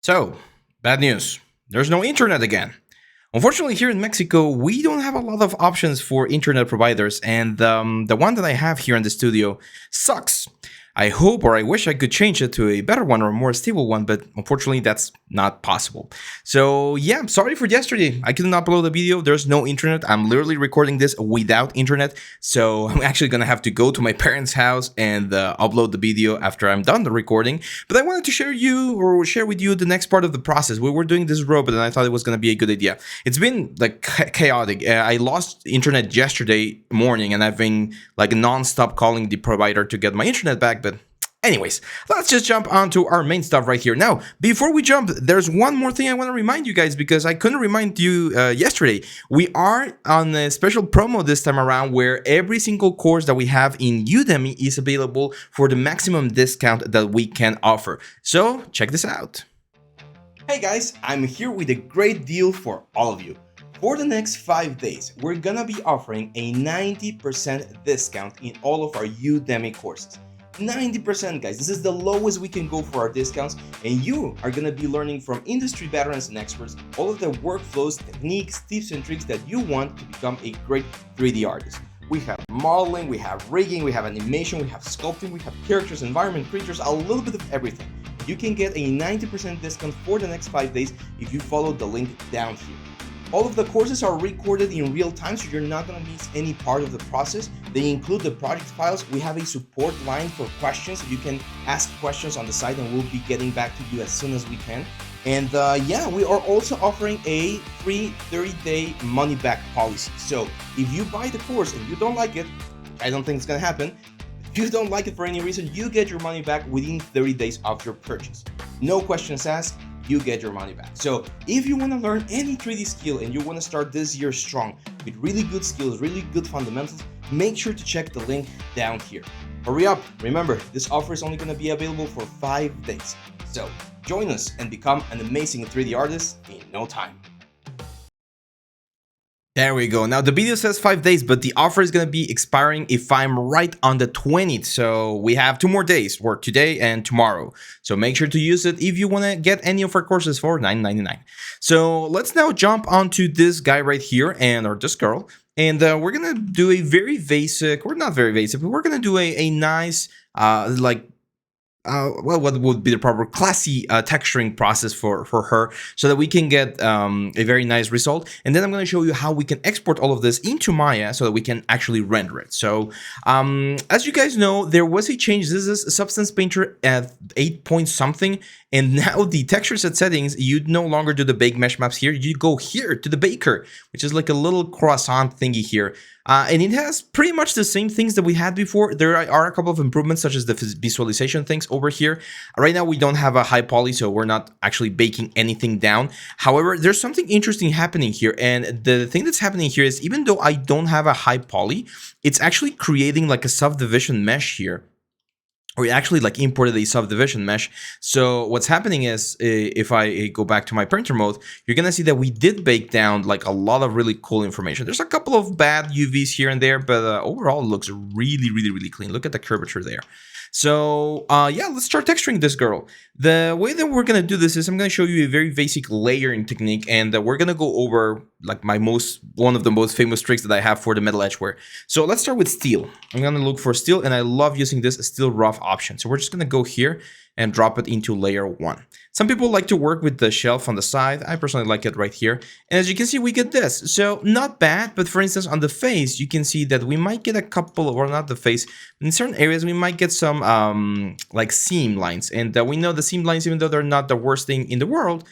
So, bad news. There's no internet again. Unfortunately, here in Mexico, we don't have a lot of options for internet providers, and the one that I have here in the studio sucks. I hope or I wish I could change it to a better one or a more stable one, but unfortunately that's not possible. So yeah, I'm sorry for yesterday. I couldn't upload the video. There's no internet. I'm literally recording this without internet. So I'm actually gonna have to go to my parents' house and upload the video after I'm done the recording. But I wanted to share with you the next part of the process. We were doing this robot and I thought it was gonna be a good idea. It's been like chaotic. I lost internet yesterday morning and I've been like non-stop calling the provider to get my internet back. But anyways, let's just jump onto our main stuff right here. Now, before we jump, there's one more thing I want to remind you guys because I couldn't remind you yesterday. We are on a special promo this time around where every single course that we have in Udemy is available for the maximum discount that we can offer. So check this out. Hey guys, I'm here with a great deal for all of you. For the next 5 days, we're gonna be offering a 90% discount in all of our Udemy courses. 90% guys, this is the lowest we can go for our discounts, and you are gonna be learning from industry veterans and experts all of the workflows, techniques, tips and tricks that you want to become a great 3D artist. We have modeling, we have rigging, we have animation, we have sculpting, we have characters, environment, creatures, a little bit of everything. You can get a 90% discount for the next 5 days if you follow the link down here. All of the courses are recorded in real time, so you're not going to miss any part of the process. They include the project files. We have a support line for questions. You can ask questions on the site and we'll be getting back to you as soon as we can. And yeah, we are also offering a free 30-day money-back policy. So if you buy the course and you don't like it, I don't think it's going to happen. If you don't like it for any reason, you get your money back within 30 days of your purchase. No questions asked. You get your money back. So if you want to learn any 3D skill and you want to start this year strong with really good skills, really good fundamentals, make sure to check the link down here. Hurry up. Remember, this offer is only going to be available for 5 days. So join us and become an amazing 3D artist in no time. There we go. Now the video says 5 days, but the offer is going to be expiring if I'm right on the 20th. So we have 2 more days, or today and tomorrow. So make sure to use it if you want to get any of our courses for $9.99. So let's now jump onto this guy right here or this girl. And we're going to do a very basic, or not very basic, but we're going to do a nice, well, what would be the proper classy texturing process for her so that we can get a very nice result. And then I'm going to show you how we can export all of this into Maya so that we can actually render it. So as you guys know, there was a change. This is Substance Painter at 8 point something. And now the texture set settings, you no longer do the bake mesh maps here. You go here to the baker, which is like a little croissant thingy here. And it has pretty much the same things that we had before. There are a couple of improvements, such as the visualization things over here. Right now, we don't have a high poly, so we're not actually baking anything down. However, there's something interesting happening here. And the thing that's happening here is, even though I don't have a high poly, it's actually creating like a subdivision mesh here. Or we actually like imported a subdivision mesh. So what's happening is, if I go back to my printer mode, you're gonna see that we did bake down like a lot of really cool information. There's a couple of bad UVs here and there, but overall it looks really, really, really clean. Look at the curvature there. So yeah, let's start texturing this girl. The way that we're gonna do this is I'm gonna show you a very basic layering technique, and we're gonna go over like one of the most famous tricks that I have for the metal edgeware. So let's start with steel. I'm gonna look for steel, and I love using this steel rough option. So we're just gonna go here and drop it into layer 1. Some people like to work with the shelf on the side. I personally like it right here. And as you can see, we get this. So not bad, but for instance, on the face, you can see that we might get a couple, or not the face, in certain areas, we might get some like seam lines. And we know the seam lines, even though they're not the worst thing in the world,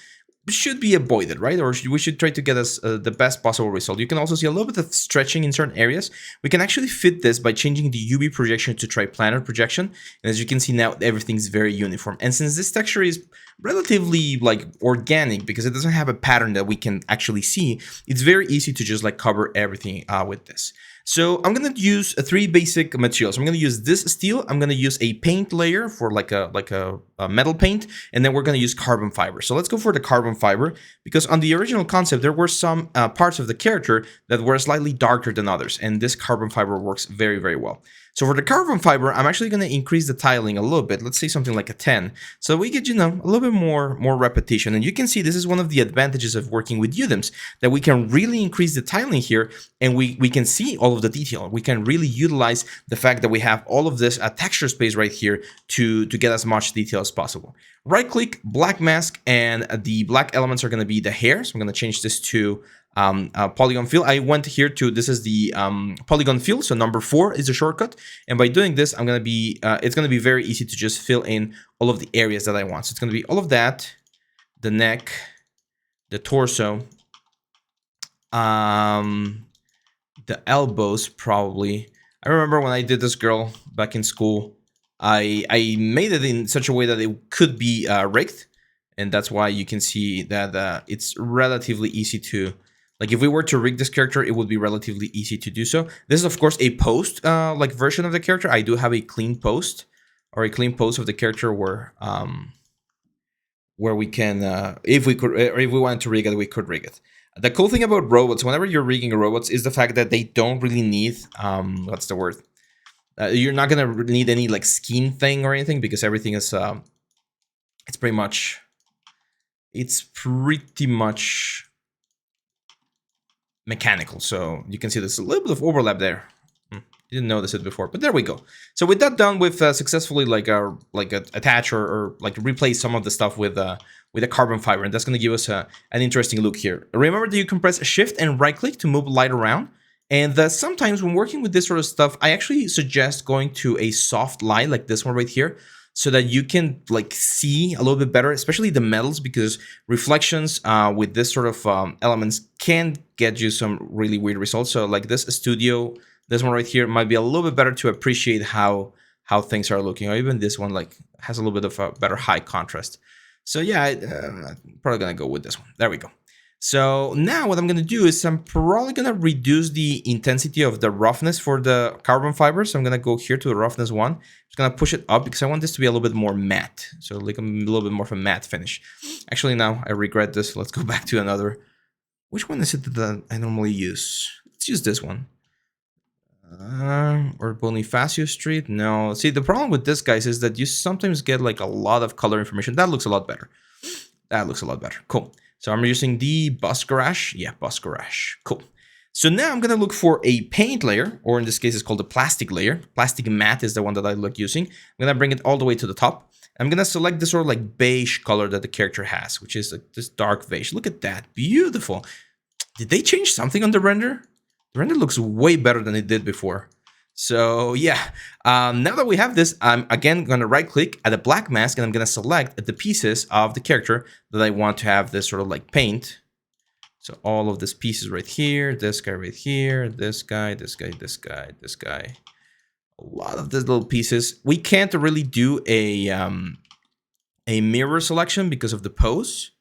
should be avoided, right? Or we should try to get us the best possible result. You can also see a little bit of stretching in certain areas. We can actually fit this by changing the UV projection to triplanar projection. And as you can see now, everything's very uniform. And since this texture is relatively like organic, because it doesn't have a pattern that we can actually see, it's very easy to just like cover everything with this. So I'm going to use 3 basic materials. I'm going to use this steel. I'm going to use a paint layer for like a metal paint. And then we're going to use carbon fiber. So let's go for the carbon fiber, because on the original concept, there were some parts of the character that were slightly darker than others. And this carbon fiber works very, very well. So for the carbon fiber, I'm actually going to increase the tiling a little bit. Let's say something like a 10. So we get, a little bit more repetition. And you can see this is one of the advantages of working with UDIMs, that we can really increase the tiling here, and we can see all of the detail. We can really utilize the fact that we have all of this texture space right here to get as much detail as possible. Right click, black mask, and the black elements are going to be the hair. So I'm going to change this to polygon fill. I went here to, this is the polygon fill, so number 4 is the shortcut, and by doing this I'm going to be it's going to be very easy to just fill in all of the areas that I want. So it's going to be all of that, the neck, the torso, the elbows probably. I remember when I did this girl back in school, I made it in such a way that it could be rigged, and that's why you can see that it's relatively easy to, like, if we were to rig this character, it would be relatively easy to do so. This is of course a post like version of the character. I do have a clean post, or a clean post of the character where we can, if we could, or if we wanted to rig it, we could rig it. The cool thing about robots, whenever you're rigging robots, is the fact that they don't really need what's the word? You're not gonna need any like skin thing or anything, because everything is it's pretty much mechanical. So you can see there's a little bit of overlap there. Didn't notice it before, but there we go. So with that done, we've successfully attach or like replace some of the stuff with a carbon fiber, and that's going to give us an interesting look here. Remember that you can press Shift and right click to move light around. And sometimes when working with this sort of stuff, I actually suggest going to a soft light like this one right here, so that you can like see a little bit better, especially the metals, because reflections with this sort of elements can get you some really weird results. So like this studio, this one right here might be a little bit better to appreciate how things are looking, or even this one like has a little bit of a better high contrast. So yeah, I'm probably gonna go with this one. There we go. So now what I'm going to do is I'm probably going to reduce the intensity of the roughness for the carbon fiber. So I'm going to go here to the roughness one. Just going to push it up because I want this to be a little bit more matte. So like a little bit more of a matte finish. Actually, now I regret this. Let's go back to another. Which one is it that I normally use? Let's use this one. Or Bonifacio Street. No. See, the problem with this, guys, is that you sometimes get like a lot of color information. That looks a lot better. That looks a lot better. Cool. So I'm using the bus garage. Yeah, bus garage. Cool. So now I'm going to look for a paint layer, or in this case, it's called the plastic layer. Plastic matte is the one that I like using. I'm going to bring it all the way to the top. I'm going to select this sort of like beige color that the character has, which is like this dark beige. Look at that. Beautiful. Did they change something on the render? The render looks way better than it did before. So yeah, now that we have this, I'm again going to right click at the black mask, and I'm going to select the pieces of the character that I want to have this sort of like paint. So all of these pieces right here, this guy right here, this guy, this guy, this guy, this guy. A lot of these little pieces. We can't really do a mirror selection because of the pose,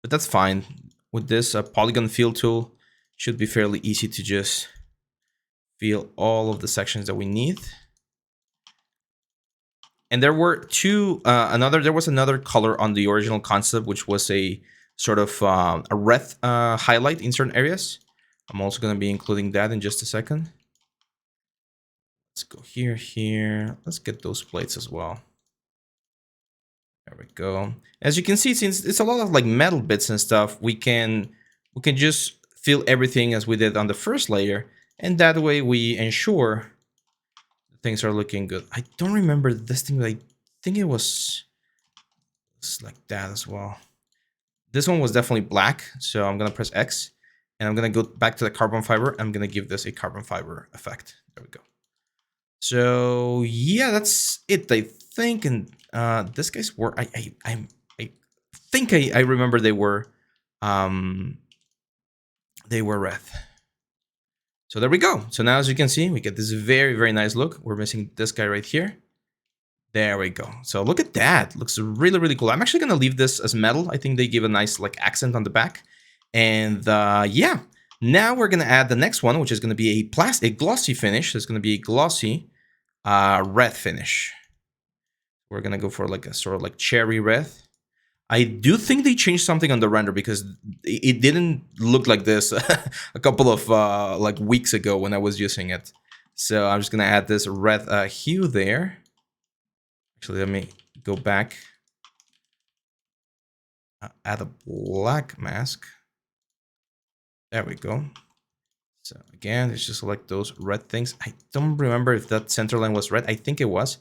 but that's fine. With this polygon fill tool, should be fairly easy to just fill all of the sections that we need. And there were there was another color on the original concept, which was a sort of a red highlight in certain areas. I'm also going to be including that in just a second. Let's go here. Let's get those plates as well. There we go. As you can see, since it's a lot of like metal bits and stuff, we can just fill everything as we did on the first layer. And that way we ensure things are looking good. I don't remember this thing, but I think it was like that as well. This one was definitely black. So I'm going to press X, and I'm going to go back to the carbon fiber. I'm going to give this a carbon fiber effect. There we go. So yeah, that's it, I think. And this guy's were, I think I remember they were red. So there we go. So now, as you can see, we get this very, very nice look. We're missing this guy right here. There we go. So look at that. Looks really, really cool. I'm actually going to leave this as metal. I think they give a nice like accent on the back. And yeah, now we're going to add the next one, which is going to be a glossy finish. It's going to be a glossy red finish. We're going to go for like a sort of like cherry red. I do think they changed something on the render, because it didn't look like this a couple of like weeks ago when I was using it. So I'm just gonna add this red hue there. Actually, let me go back. Add a black mask. There we go. So again, let's just select those red things. I don't remember if that center line was red. I think it was.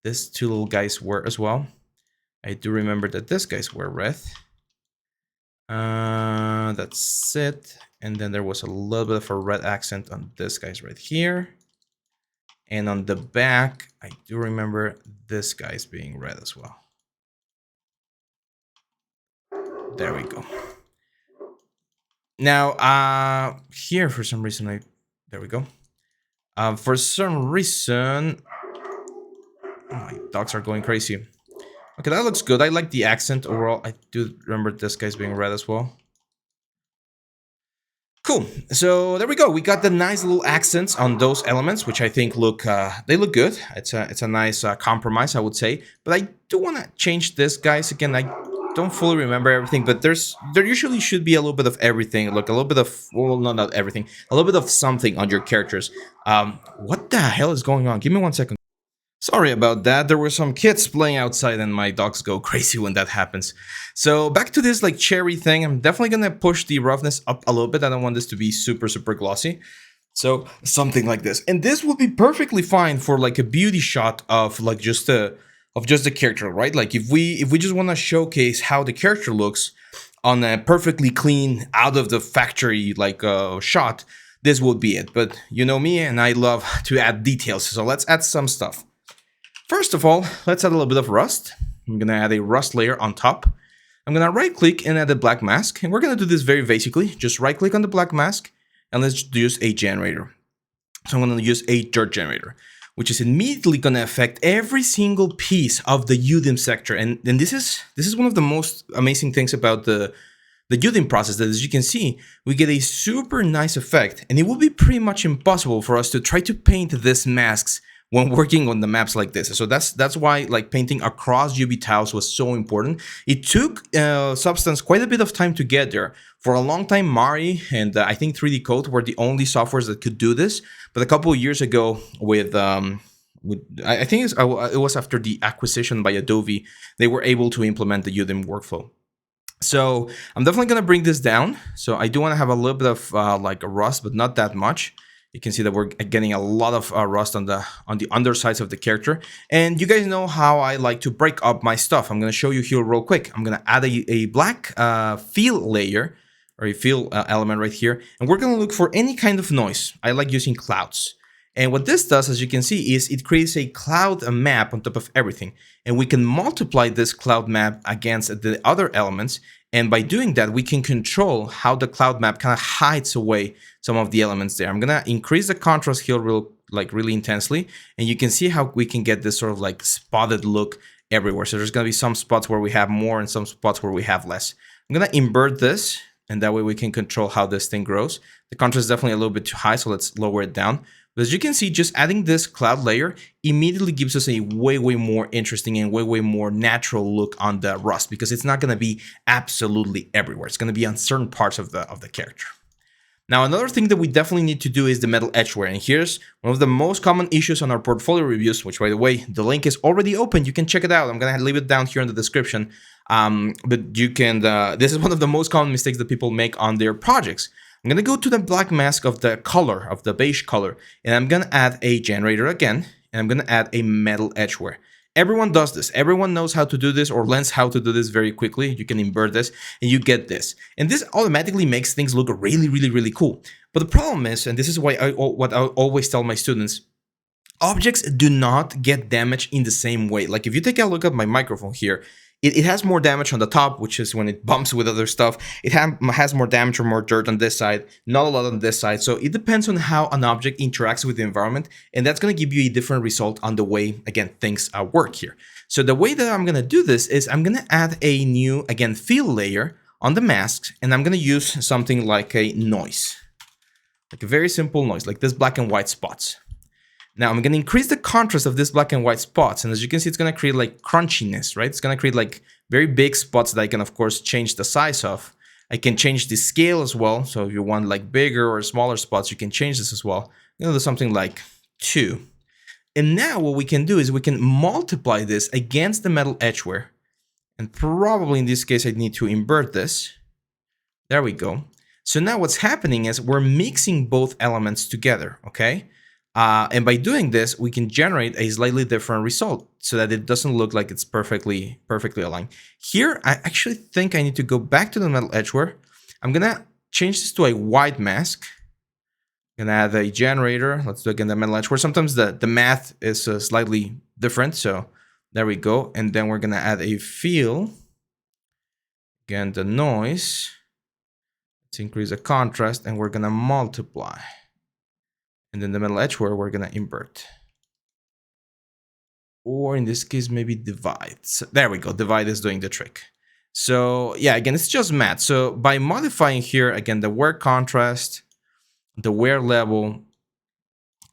These two little guys were as well. I do remember that these guys were red. That's it. And then there was a little bit of a red accent on this guy's right here. And on the back, I do remember this guy's being red as well. There we go. Now, here for some reason, there we go. For some reason, my dogs are going crazy. Okay, that looks good. I like the accent overall. I do remember this guy's being red as well. Cool. So there we go. We got the nice little accents on those elements, which I think look they look good. It's a nice compromise, I would say. But I do want to change this, guys. Again, I don't fully remember everything, but there usually should be a little bit of everything. Look, a little bit of, well, not everything, a little bit of something on your characters. What the hell is going on? Give me 1 second. Sorry about that. There were some kids playing outside and my dogs go crazy when that happens. So back to this like cherry thing. I'm definitely going to push the roughness up a little bit. I don't want this to be super, super glossy. So something like this. And this will be perfectly fine for like a beauty shot of like just the character, right? Like if we just want to showcase how the character looks on a perfectly clean out of the factory like shot, this would be it. But you know me and I love to add details. So let's add some stuff. First of all, let's add a little bit of rust. I'm going to add a rust layer on top. I'm going to right click and add a black mask. And we're going to do this very basically. Just right click on the black mask and let's use a generator. So I'm going to use a dirt generator, which is immediately going to affect every single piece of the UDIM sector. And this is one of the most amazing things about the UDIM process, that as you can see, we get a super nice effect. And it will be pretty much impossible for us to try to paint these masks when working on the maps like this. So that's why like painting across UV tiles was so important. It took Substance quite a bit of time to get there. For a long time, Mari and I think 3D Code were the only softwares that could do this. But a couple of years ago with I think it was after the acquisition by Adobe, they were able to implement the UDIM workflow. So I'm definitely going to bring this down. So I do want to have a little bit of like a rust, but not that much. You can see that we're getting a lot of rust on the undersides of the character. And you guys know how I like to break up my stuff. I'm going to show you here real quick. I'm going to add a black fill layer or a fill element right here. And we're going to look for any kind of noise. I like using clouds. And what this does, as you can see, is it creates a cloud map on top of everything. And we can multiply this cloud map against the other elements. And by doing that, we can control how the cloud map kind of hides away some of the elements there. I'm going to increase the contrast here really intensely. And you can see how we can get this sort of like spotted look everywhere. So there's going to be some spots where we have more and some spots where we have less. I'm going to invert this. And that way we can control how this thing grows. The contrast is definitely a little bit too high, so let's lower it down. But as you can see, just adding this cloud layer immediately gives us a way more interesting and way more natural look on the rust, because it's not going to be absolutely everywhere. It's going to be on certain parts of the character. Now, another thing that we definitely need to do is the metal etch wear. And here's one of the most common issues on our portfolio reviews, which, by the way, the link is already open. You can check it out. I'm going to leave it down here in the description. But you can, this is one of the most common mistakes that people make on their projects. I'm going to go to the black mask of the color, of the beige color, and I'm going to add a generator again, and I'm going to add a metal etch wear. Everyone does this. Everyone knows how to do this or learns how to do this very quickly. You can invert this and you get this. And this automatically makes things look really cool. But the problem is, and this is why what I always tell my students, objects do not get damaged in the same way. Like if you take a look at my microphone here, it has more damage on the top, which is when it bumps with other stuff. It has more damage or more dirt on this side, not a lot on this side. So it depends on how an object interacts with the environment, and that's going to give you a different result on the way, again, things work here. So the way that I'm going to do this is I'm going to add a new, again, fill layer on the masks, and I'm going to use something like a noise, like a very simple noise, like this black and white spots. Now I'm going to increase the contrast of this black and white spots. And as you can see, it's going to create like crunchiness, right? It's going to create like very big spots that I can, of course, change the size of. I can change the scale as well. So if you want like bigger or smaller spots, you can change this as well. I'm going to do something like 2. And now what we can do is we can multiply this against the metal edgeware. And probably in this case, I need to invert this. There we go. So now what's happening is we're mixing both elements together, okay? And by doing this, we can generate a slightly different result so that it doesn't look like it's perfectly aligned. Here, I actually think I need to go back to the metal edgeware. I'm gonna change this to a white mask. I'm gonna add a generator. Let's do again the metal edgeware. Sometimes the math is slightly different, so there we go. And then we're gonna add a fill. Again, the noise. Let's increase the contrast, and we're gonna multiply. And then the metal edgeware, we're gonna invert. Or in this case, maybe divide. So there we go, divide is doing the trick. So yeah, again, it's just math. So by modifying here, again, the wear contrast, the wear level,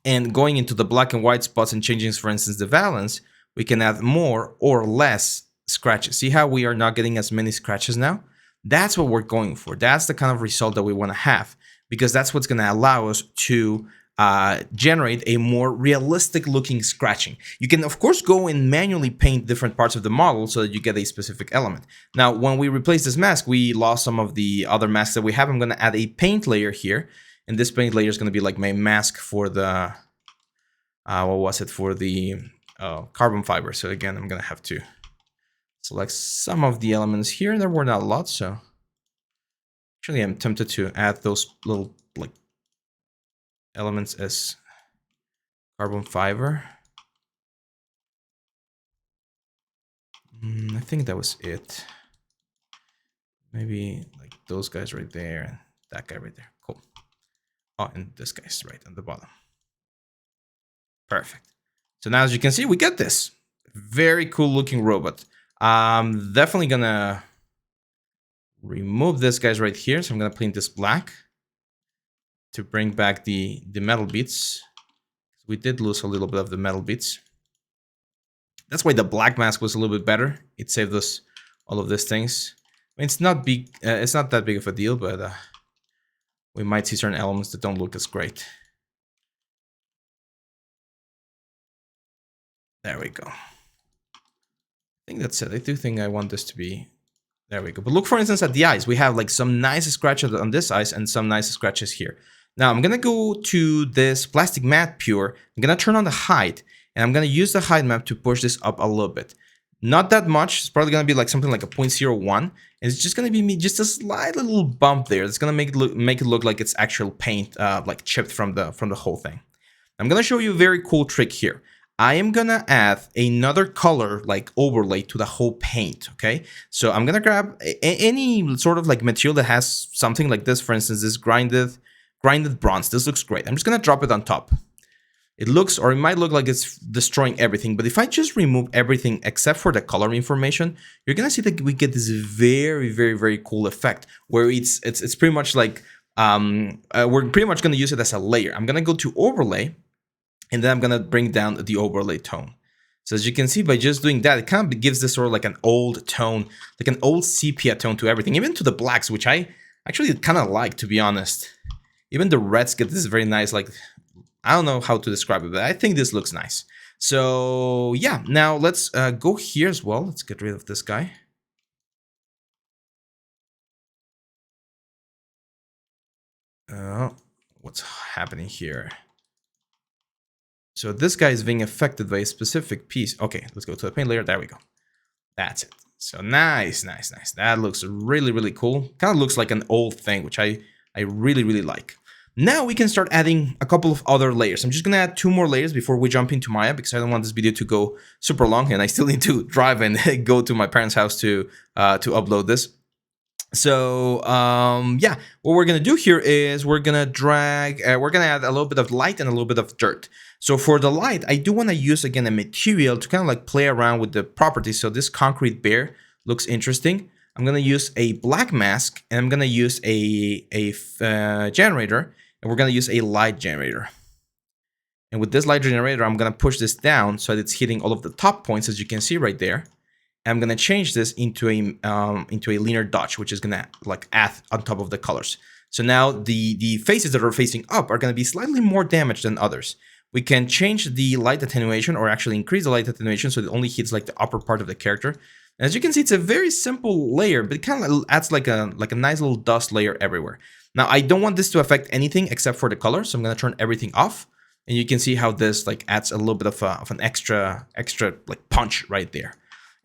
and going into the black and white spots and changing, for instance, the valence, we can add more or less scratches. See how we are not getting as many scratches now? That's what we're going for. That's the kind of result that we want to have, because that's what's going to allow us to generate a more realistic looking scratching. You can of course go and manually paint different parts of the model so that you get a specific element. Now when we replace this mask, we lost some of the other masks that we have. I'm going to add a paint layer here, and this paint layer is going to be like my mask for the what was it, for the carbon fiber. So again, I'm going to have to select some of the elements here. There were not a lot, so actually I'm tempted to add those little like elements as carbon fiber. I think that was it. Maybe like those guys right there and that guy right there. Cool. Oh, and this guy's right on the bottom. Perfect. So now as you can see, we get this very cool looking robot. I'm definitely gonna remove this guys right here. So I'm gonna paint this black to bring back the metal bits. We did lose a little bit of the metal bits. That's why the black mask was a little bit better. It saved us all of these things. I mean, it's not big. It's not that big of a deal, but we might see certain elements that don't look as great. There we go. I think that's it. I do think I want this to be. There we go. But look, for instance, at the eyes. We have like some nice scratches on this eyes and some nice scratches here. Now I'm gonna go to this plastic matte pure. I'm gonna turn on the height, and I'm gonna use the height map to push this up a little bit. Not that much. It's probably gonna be like something like a 0.01, and it's just gonna be just a slight little bump there. It's gonna make it look like it's actual paint, like chipped from the whole thing. I'm gonna show you a very cool trick here. I am gonna add another color like overlay to the whole paint. Okay, so I'm gonna grab any sort of like material that has something like this. For instance, this grinded bronze. This looks great. I'm just gonna drop it on top. It looks, or it might look like it's destroying everything, but if I just remove everything except for the color information, you're gonna see that we get this very cool effect where it's pretty much like we're pretty much gonna use it as a layer. I'm gonna go to overlay, and then I'm gonna bring down the overlay tone. So as you can see, by just doing that, it kind of gives this sort of like an old tone, like an old sepia tone to everything, even to the blacks, which I actually kind of like, to be honest. Even the reds get this very nice, like, I don't know how to describe it, but I think this looks nice. So yeah, now let's go here as well. Let's get rid of this guy. What's happening here? So this guy is being affected by a specific piece. Okay, let's go to the paint layer. There we go. That's it. So nice. That looks really cool. Kind of looks like an old thing, which I really like. Now we can start adding a couple of other layers. I'm just gonna add 2 more layers before we jump into Maya, because I don't want this video to go super long, and I still need to drive and go to my parents' house to upload this. So yeah, what we're gonna do here is we're gonna add a little bit of light and a little bit of dirt. So for the light, I do want to use again a material to kind of like play around with the properties. So this concrete bear looks interesting. I'm gonna use a black mask, and I'm gonna use a generator, and we're gonna use a light generator. And with this light generator, I'm gonna push this down so that it's hitting all of the top points, as you can see right there. And I'm gonna change this into a linear dodge, which is gonna like add on top of the colors. So now the faces that are facing up are gonna be slightly more damaged than others. We can change the light attenuation, or actually increase the light attenuation so it only hits like the upper part of the character. And as you can see, it's a very simple layer, but it kind of adds like a nice little dust layer everywhere. Now, I don't want this to affect anything except for the color, so I'm going to turn everything off. And you can see how this like adds a little bit of an extra like punch right there.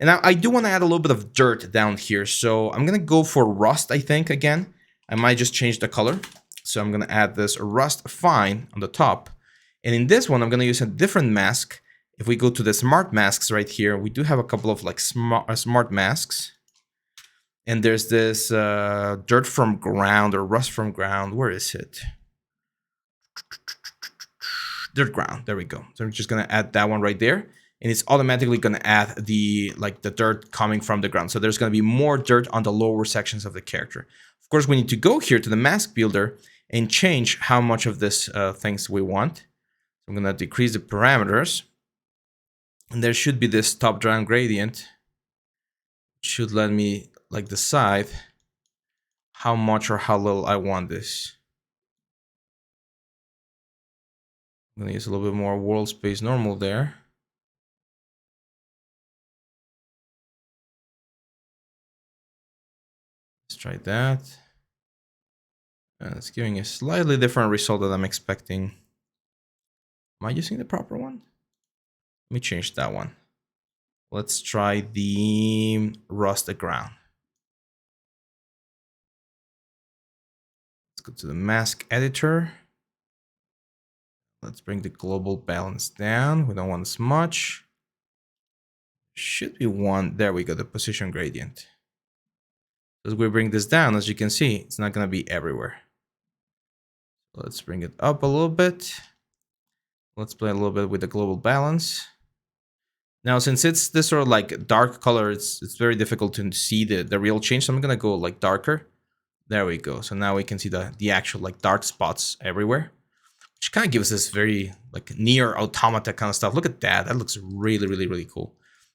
And now I do want to add a little bit of dirt down here, so I'm going to go for rust, I think, again. I might just change the color. So I'm going to add this rust fine on the top. And in this one, I'm going to use a different mask. If we go to the smart masks right here, we do have a couple of like smart masks. And there's this dirt from ground or rust from ground. Where is it? Dirt ground. There we go. So I'm just going to add that one right there. And it's automatically going to add the dirt coming from the ground. So there's going to be more dirt on the lower sections of the character. Of course, we need to go here to the mask builder and change how much of this things we want. I'm going to decrease the parameters. And there should be this top-down gradient. Should let me like decide how much or how little I want this. I'm going to use a little bit more world space normal there. Let's try that. And it's giving a slightly different result than I'm expecting. Am I using the proper one? Let me change that one. Let's try the rust ground. Let's go to the mask editor. Let's bring the global balance down. We don't want as much. Should be one. There we go, the position gradient. As we bring this down, as you can see, it's not going to be everywhere. Let's bring it up a little bit. Let's play a little bit with the global balance. Now, since it's this sort of like dark color, it's very difficult to see the real change. So I'm going to go like darker. There we go. So now we can see the actual like dark spots everywhere, which kind of gives this very like near automata kind of stuff. Look at that. That looks really, really, really cool.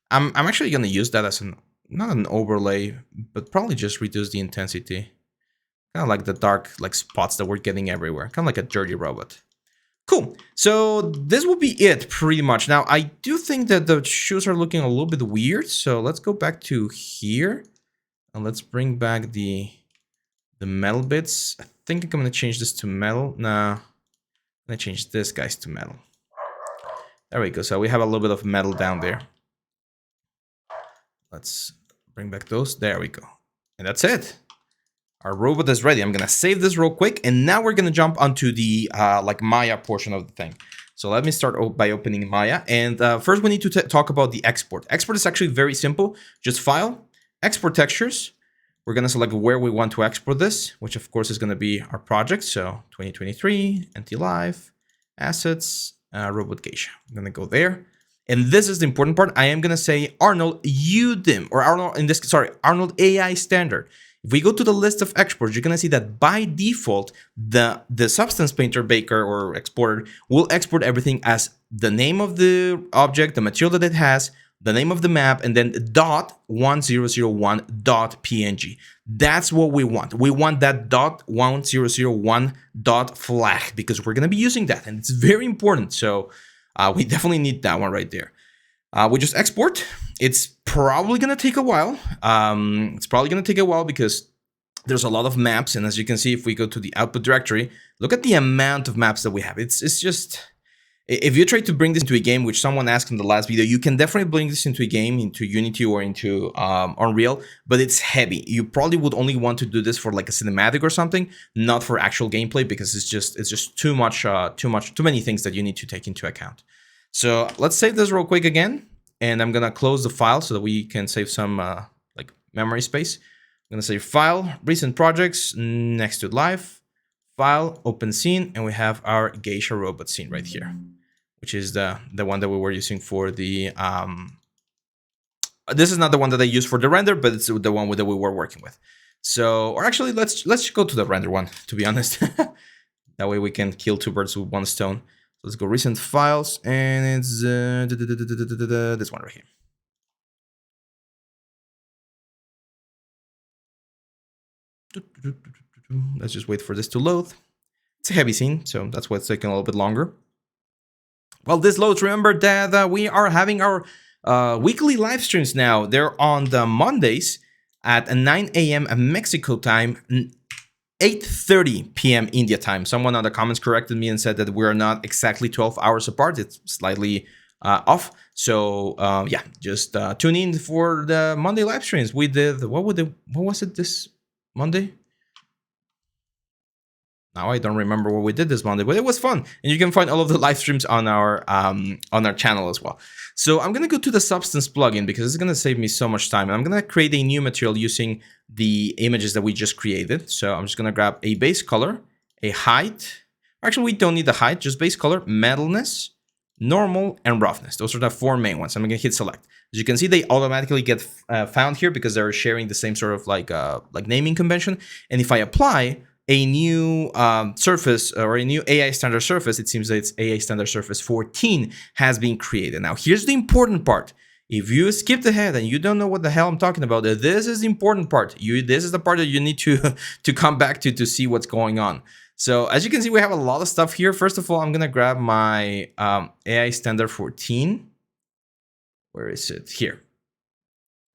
I'm actually going to use that as not an overlay, but probably just reduce the intensity. Kind of like the dark like spots that we're getting everywhere. Kind of like a dirty robot. Cool. So this will be it pretty much. Now, I do think that the shoes are looking a little bit weird. So let's go back to here. And let's bring back the metal bits. I think I'm going to change this to metal. Nah, I'm going to change this guys to metal. There we go. So we have a little bit of metal down there. Let's bring back those. There we go. And that's it. Our robot is ready. I'm going to save this real quick. And now we're going to jump onto the like Maya portion of the thing. So let me start by opening Maya. And first we need to talk about the export. Export is actually very simple. Just file, export textures. We're going to select where we want to export this, which of course is going to be our project. So 2023, NT-Live, assets, robot geisha. I'm going to go there. And this is the important part. I am going to say Arnold UDIM, or Arnold in this, sorry, Arnold AI standard. If we go to the list of exports, you're going to see that by default, the Substance Painter Baker or exporter will export everything as the name of the object, the material that it has, the name of the map, and then .1001.png. That's what we want. We want that .1001.flag because we're going to be using that, and it's very important. So we definitely need that one right there. We just export. It's probably going to take a while. Because there's a lot of maps. And as you can see, if we go to the output directory, look at the amount of maps that we have. It's just, if you try to bring this into a game, which someone asked in the last video, you can definitely bring this into a game, into Unity or into Unreal, but it's heavy. You probably would only want to do this for like a cinematic or something, not for actual gameplay, because it's just too many things that you need to take into account. So let's save this real quick again, and I'm gonna close the file so that we can save some like memory space. I'm gonna say file, recent projects, next to live, file, open scene, and we have our geisha robot scene right here, which is the one that we were using for the this is not the one that I used for the render, but it's the one that we were working with. So, or actually, let's go to the render one, to be honest. That way we can kill two birds with one stone. Let's go recent files, and it's this one right here. Let's just wait for this to load. It's a heavy scene, so that's why it's taking a little bit longer. Well, this loads. Remember that we are having our weekly live streams now. They're on the Mondays at 9 a.m. Mexico time, 8:30 p.m. India time. Someone on the comments corrected me and said that we're not exactly 12 hours apart. It's slightly off. So yeah, just tune in for the Monday live streams. We did what was it this Monday? Now I don't remember what we did this Monday, but it was fun, and you can find all of the live streams on our channel as well. So I'm gonna go to the Substance plugin because it's gonna save me so much time, and I'm gonna create a new material using the images that we just created. So I'm just gonna grab a base color, a height. Actually, we don't need the height, just base color, metalness, normal, and roughness. Those are the 4 main ones. I'm gonna hit select. As you can see, they automatically get found here because they're sharing the same sort of like naming convention. And if I apply a new surface or a new AI standard surface, it seems that it's AI standard surface 14 has been created. Now, here's the important part. If you skipped ahead and you don't know what the hell I'm talking about, this is the important part. This is the part that you need to come back to see what's going on. So as you can see, we have a lot of stuff here. First of all, I'm gonna grab my AI standard 14. Where is it? Here.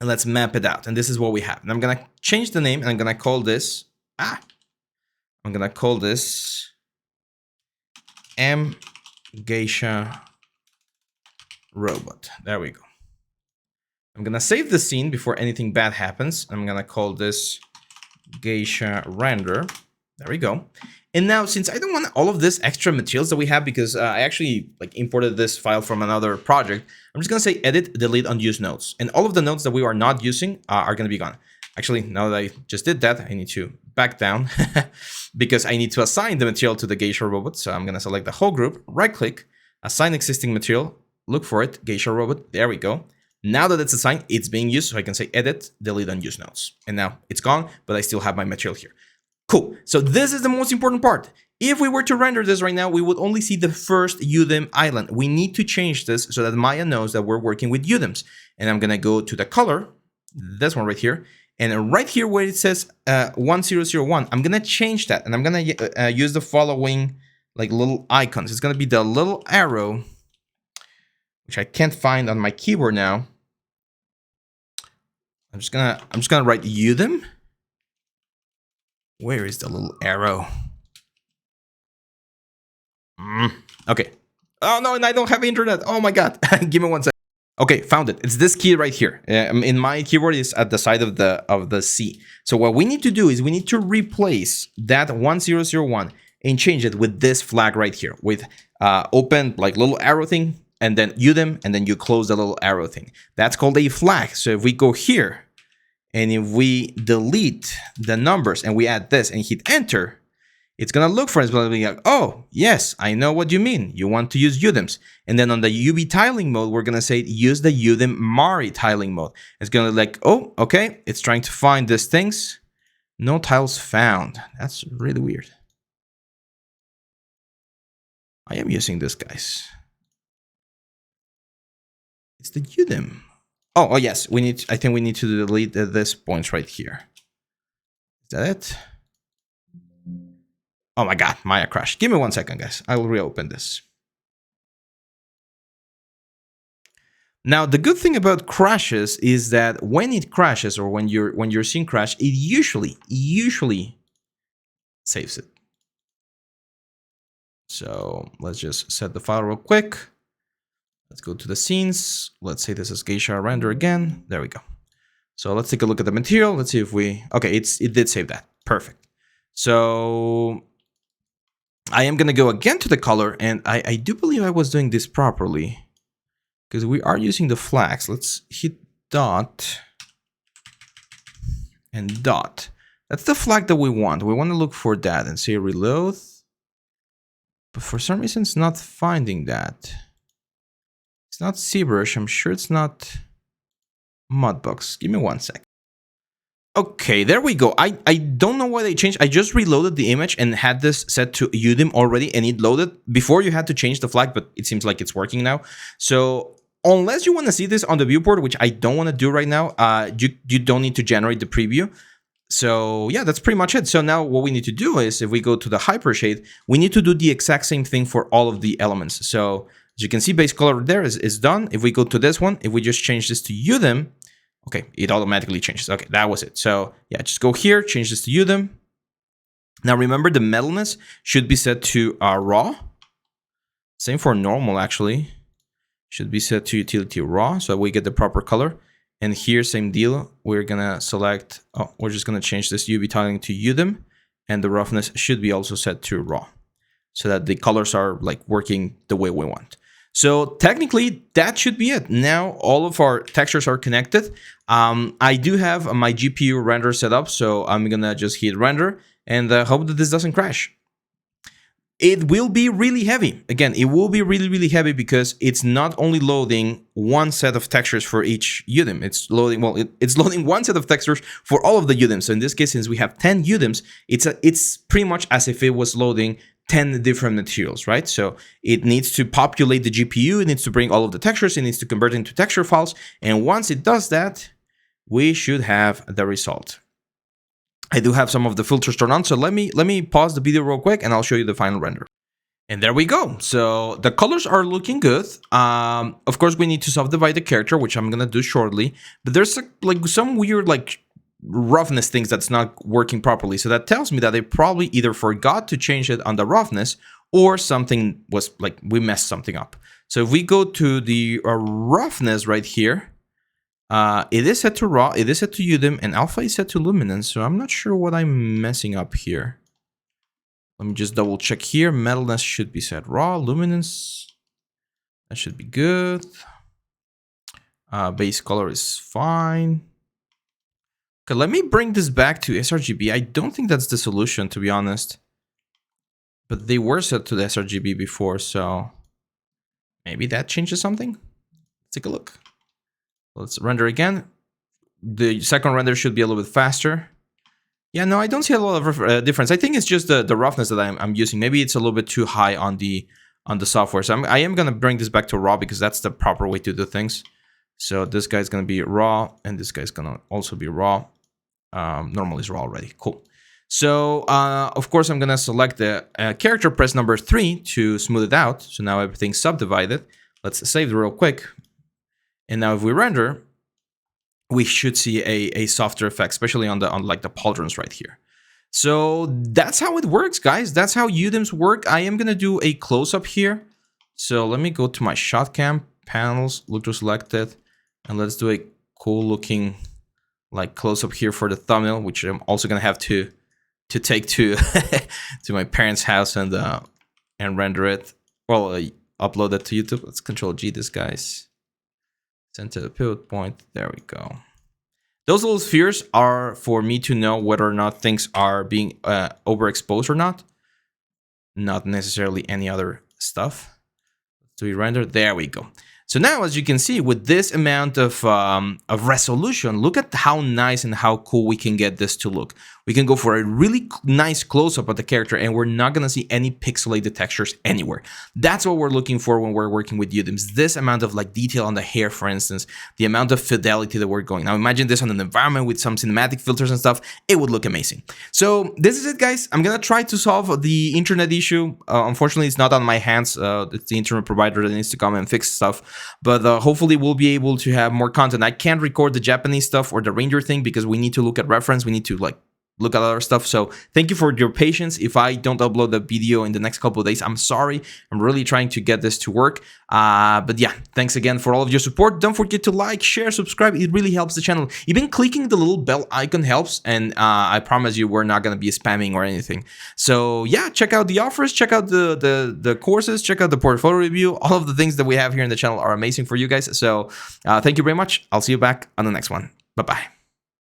And let's map it out. And this is what we have. And I'm gonna change the name and I'm gonna call this I'm gonna call this M Geisha Robot. There we go. I'm gonna save the scene before anything bad happens. I'm gonna call this Geisha Render. There we go. And now, since I don't want all of this extra materials that we have, because I actually imported this file from another project, I'm just gonna say edit, delete, unused nodes, and all of the nodes that we are not using are gonna be gone. Actually, now that I just did that, I need to back down because I need to assign the material to the Geisha robot. So I'm gonna select the whole group, right click, assign existing material, look for it, Geisha robot, there we go. Now that it's assigned, it's being used, so I can say edit, delete, unused nodes. And now it's gone, but I still have my material here. Cool, so this is the most important part. If we were to render this right now, we would only see the first UDIM island. We need to change this so that Maya knows that we're working with UDIMs. And I'm gonna go to the color, this one right here, and right here where it says 1001, I'm gonna change that, and I'm gonna use the following little icons. It's gonna be the little arrow, which I can't find on my keyboard now. I'm just gonna write UDIM. Where is the little arrow? Okay. Oh no, and I don't have internet. Oh my god. Give me 1 second. Okay, found it. It's this key right here. In my keyboard, is at the side of the C. So what we need to do is we need to replace that 1001 and change it with this flag right here, with open little arrow thing, and then UDIM, and then you close the little arrow thing. That's called a flag. So if we go here, and if we delete the numbers and we add this and hit enter, it's gonna look for us, but be like, oh, yes, I know what you mean. You want to use UDIMs. And then on the UV tiling mode, we're gonna say use the UDIM Mari tiling mode. It's gonna oh, okay, it's trying to find these things. No tiles found. That's really weird. I am using this, guys. It's the UDIM. Oh, yes, I think we need to delete this points right here. Is that it? Oh my god, Maya crashed. Give me 1 second, guys. I will reopen this. Now, the good thing about crashes is that when it crashes, or when you're seeing crash, it usually saves it. So let's just set the file real quick. Let's go to the scenes. Let's say this is Geisha Render again. There we go. So let's take a look at the material. Let's see if we... Okay, it did save that. Perfect. So I am going to go again to the color, and I do believe I was doing this properly because we are using the flags. Let's hit dot and dot. That's the flag that we want. We want to look for that and say reload. But for some reason, it's not finding that. It's not ZBrush. I'm sure it's not Mudbox. Give me 1 sec. Okay, there we go. I don't know why they changed. I just reloaded the image and had this set to UDIM already, and it loaded. Before you had to change the flag, but it seems like it's working now. So unless you want to see this on the viewport, which I don't want to do right now, you don't need to generate the preview. So yeah, that's pretty much it. So now what we need to do is, if we go to the Hypershade, we need to do the exact same thing for all of the elements. So As you can see, base color there is done. If we go to this one, if we just change this to UDIM, okay, it automatically changes. Okay, that was it. So yeah, just go here, change this to UDIM. Now remember, the metalness should be set to raw. Same for normal, actually. Should be set to utility raw, so we get the proper color. And here, same deal. We're gonna select, we're just gonna change this UV tiling to UDIM, and the roughness should be also set to raw, so that the colors are like working the way we want. So technically, that should be it. Now all of our textures are connected. I do have my GPU render set up, so I'm gonna just hit render and hope that this doesn't crash. It will be really heavy. Again, it will be really, really heavy because it's not only loading one set of textures for each UDIM. It's loading, well, it's loading one set of textures for all of the UDIMs. So in this case, since we have 10 UDIMs, it's pretty much as if it was loading 10 different materials, right? So it needs to populate the GPU, it needs to bring all of the textures, it needs to convert into texture files. And once it does that, we should have the result. I do have some of the filters turned on, so let me pause the video real quick and I'll show you the final render. And there we go. So the colors are looking good. Of course, we need to subdivide the character, which I'm gonna do shortly. But there's like some weird like roughness things that's not working properly. So that tells me that they probably either forgot to change it on the roughness, or something was like we messed something up. So if we go to the roughness right here, it is set to raw, it is set to UDIM, and alpha is set to luminance. So I'm not sure what I'm messing up here. Let me just double check here. Metalness should be set raw, luminance, that should be good. Base color is fine. Okay, let me bring this back to sRGB. I don't think that's the solution, to be honest. But they were set to the sRGB before, so maybe that changes something. Let's take a look. Let's render again. The second render should be a little bit faster. Yeah, no, I don't see a lot of difference. I think it's just the roughness that I'm using. Maybe it's a little bit too high on the software. So I am gonna bring this back to raw because that's the proper way to do things. So this guy's gonna be raw, and this guy's gonna also be raw. Normal is raw already. Cool. So of course I'm gonna select the character, press number 3 to smooth it out. So now everything's subdivided. Let's save it real quick. And now if we render, we should see a softer effect, especially on like the pauldrons right here. So that's how it works, guys. That's how UDIMs work. I am gonna do a close-up here. So let me go to my shot cam, panels, look to selected, and let's do a cool looking like close-up here for the thumbnail, which I'm also gonna have to take to to my parents' house and render it. Well, upload it to YouTube. Let's Control G this, guys. Send to the pivot point. There we go. Those little spheres are for me to know whether or not things are being overexposed or not. Not necessarily any other stuff. So we render. There we go. So now, as you can see, with this amount of resolution, look at how nice and how cool we can get this to look. We can go for a really nice close-up of the character, and we're not going to see any pixelated textures anywhere. That's what we're looking for when we're working with UDIMs. This amount of like detail on the hair, for instance, the amount of fidelity that we're going. Now imagine this on an environment with some cinematic filters and stuff. It would look amazing. So this is it, guys. I'm going to try to solve the internet issue. Unfortunately, it's not on my hands. It's the internet provider that needs to come and fix stuff. But hopefully we'll be able to have more content. I can't record the Japanese stuff or the reindeer thing because we need to look at reference. We need to like look at other stuff. So thank you for your patience. If I don't upload the video in the next couple of days, I'm sorry. I'm really trying to get this to work. But yeah, thanks again for all of your support. Don't forget to like, share, subscribe. It really helps the channel. Even clicking the little bell icon helps. And I promise you, we're not going to be spamming or anything. So yeah, check out the offers, check out the courses, check out the portfolio review. All of the things that we have here in the channel are amazing for you guys. So thank you very much. I'll see you back on the next one. Bye-bye.